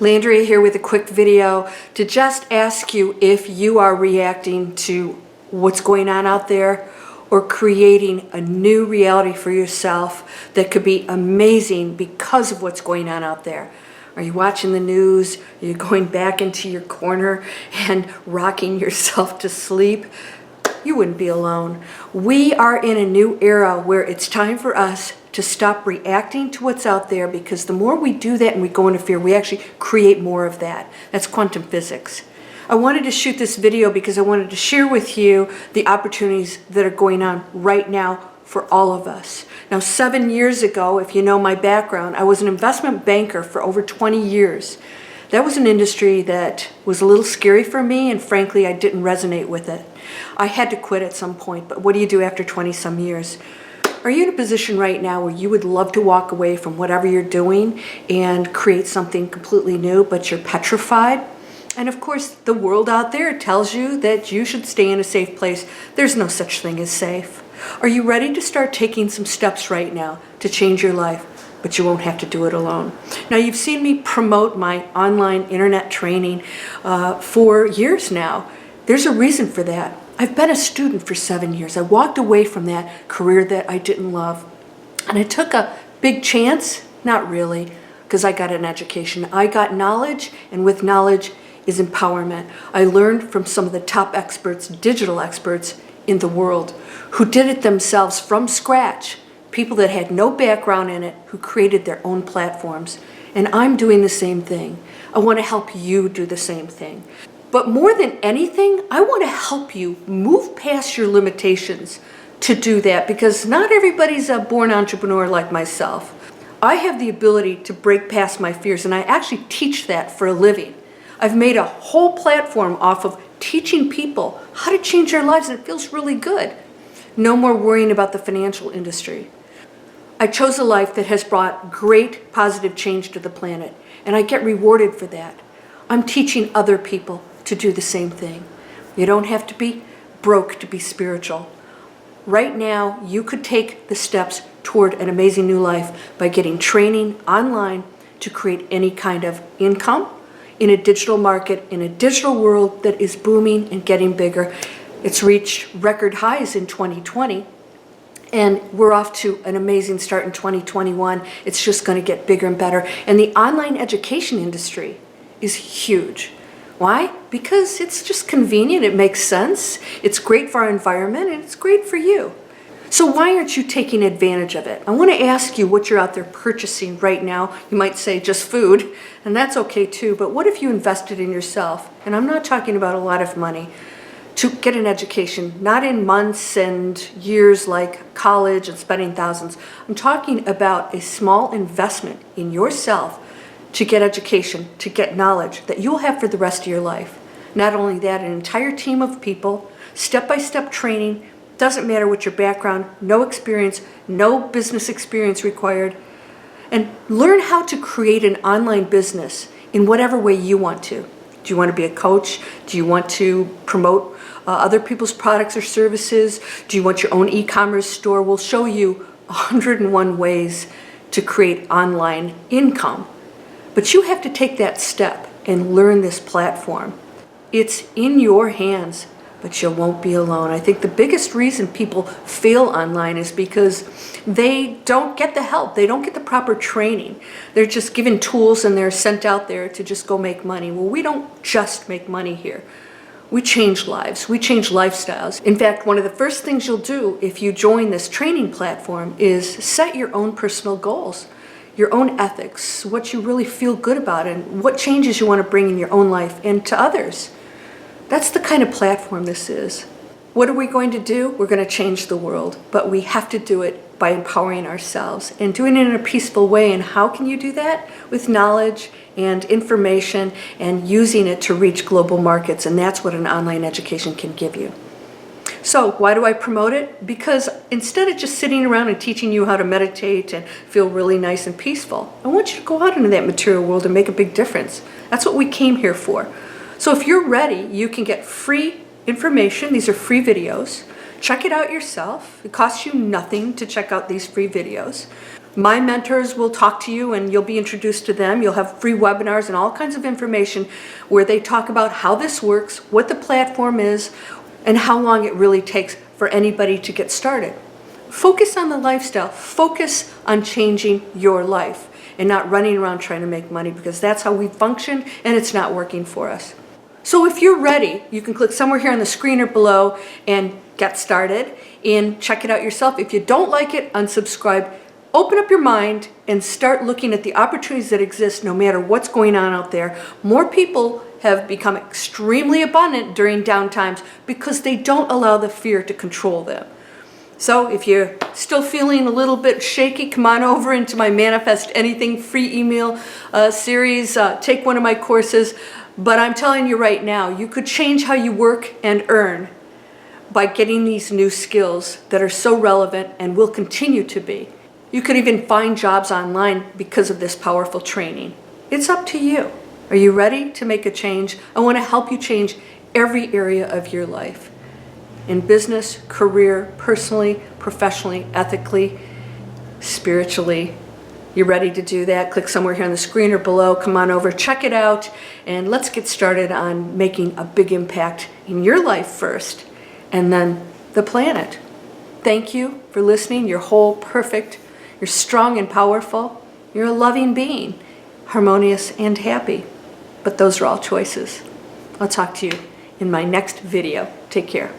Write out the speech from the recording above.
Landria here with a quick video to just ask you if you are reacting to what's going on out there or creating a new reality for yourself that could be amazing because of what's going on out there. Are you watching the news? Are you going back into your corner and rocking yourself to sleep? You wouldn't be alone. We are in a new era where it's time for us to stop reacting to what's out there, because the more we do that and we go into fear, we actually create more of that. That's quantum physics. I wanted to shoot this video because I wanted to share with you the opportunities that are going on right now for all of us. Now, 7 years ago, if you know my background, I was an investment banker for over 20 years. That was an industry that was a little scary for me, and frankly, I didn't resonate with it. I had to quit at some point, but what do you do after 20-some years? Are you in a position right now where you would love to walk away from whatever you're doing and create something completely new, but you're petrified? And of course, the world out there tells you that you should stay in a safe place. There's no such thing as safe. Are you ready to start taking some steps right now to change your life? But you won't have to do it alone. Now, you've seen me promote my online internet training for years now. There's a reason for that. I've been a student for 7 years. I walked away from that career that I didn't love. And I took a big chance, not really, because I got an education. I got knowledge, and with knowledge is empowerment. I learned from some of the top experts, digital experts in the world, who did it themselves from scratch. People that had no background in it, who created their own platforms. And I'm doing the same thing. I want to help you do the same thing. But more than anything, I want to help you move past your limitations to do that, because not everybody's a born entrepreneur like myself. I have the ability to break past my fears, and I actually teach that for a living. I've made a whole platform off of teaching people how to change their lives, and it feels really good. No more worrying about the financial industry. I chose a life that has brought great positive change to the planet, and I get rewarded for that. I'm teaching other people to do the same thing. You don't have to be broke to be spiritual. Right now, you could take the steps toward an amazing new life by getting training online to create any kind of income in a digital market, in a digital world that is booming and getting bigger. It's reached record highs in 2020. And we're off to an amazing start in 2021. It's just going to get bigger and better. And the online education industry is huge. Why? Because it's just convenient, it makes sense, it's great for our environment, and it's great for you. So why aren't you taking advantage of it? I want to ask you what you're out there purchasing right now. You might say just food, and that's okay too, but what if you invested in yourself? And I'm not talking about a lot of money. To get an education, not in months and years like college and spending thousands. I'm talking about a small investment in yourself to get education, to get knowledge that you'll have for the rest of your life. Not only that, an entire team of people, step-by-step training, doesn't matter what your background, no experience, no business experience required, and learn how to create an online business in whatever way you want to. Do you want to be a coach? Do you want to promote other people's products or services? Do you want your own e-commerce store? We'll show you 101 ways to create online income. But you have to take that step and learn this platform. It's in your hands, but you won't be alone. I think the biggest reason people fail online is because they don't get the help. They don't get the proper training. They're just given tools and they're sent out there to just go make money. Well, we don't just make money here. We change lives. We change lifestyles. In fact, one of the first things you'll do if you join this training platform is set your own personal goals, your own ethics, what you really feel good about, and what changes you want to bring in your own life and to others. That's the kind of platform this is. What are we going to do? We're going to change the world, but we have to do it by empowering ourselves and doing it in a peaceful way. And how can you do that? With knowledge and information and using it to reach global markets. And that's what an online education can give you. So why do I promote it? Because instead of just sitting around and teaching you how to meditate and feel really nice and peaceful, I want you to go out into that material world and make a big difference. That's what we came here for. So if you're ready, you can get free information. These are free videos. Check it out yourself. It costs you nothing to check out these free videos. My mentors will talk to you and you'll be introduced to them. You'll have free webinars and all kinds of information where they talk about how this works, what the platform is, and how long it really takes for anybody to get started. Focus on the lifestyle. Focus on changing your life and not running around trying to make money, because that's how we function and it's not working for us. So if you're ready, you can click somewhere here on the screen or below and get started and check it out yourself. If you don't like it, unsubscribe. Open up your mind and start looking at the opportunities that exist no matter what's going on out there. More people have become extremely abundant during down times because they don't allow the fear to control them. So if you're still feeling a little bit shaky, come on over into my Manifest Anything free email series. Take one of my courses. But I'm telling you right now, you could change how you work and earn by getting these new skills that are so relevant and will continue to be. You could even find jobs online because of this powerful training. It's up to you. Are you ready to make a change? I want to help you change every area of your life. In business, career, personally, professionally, ethically, spiritually. You're ready to do that? Click somewhere here on the screen or below. Come on over, check it out, and let's get started on making a big impact in your life first, and then the planet. Thank you for listening. You're whole, perfect. You're strong and powerful. You're a loving being, harmonious and happy. But those are all choices. I'll talk to you in my next video. Take care.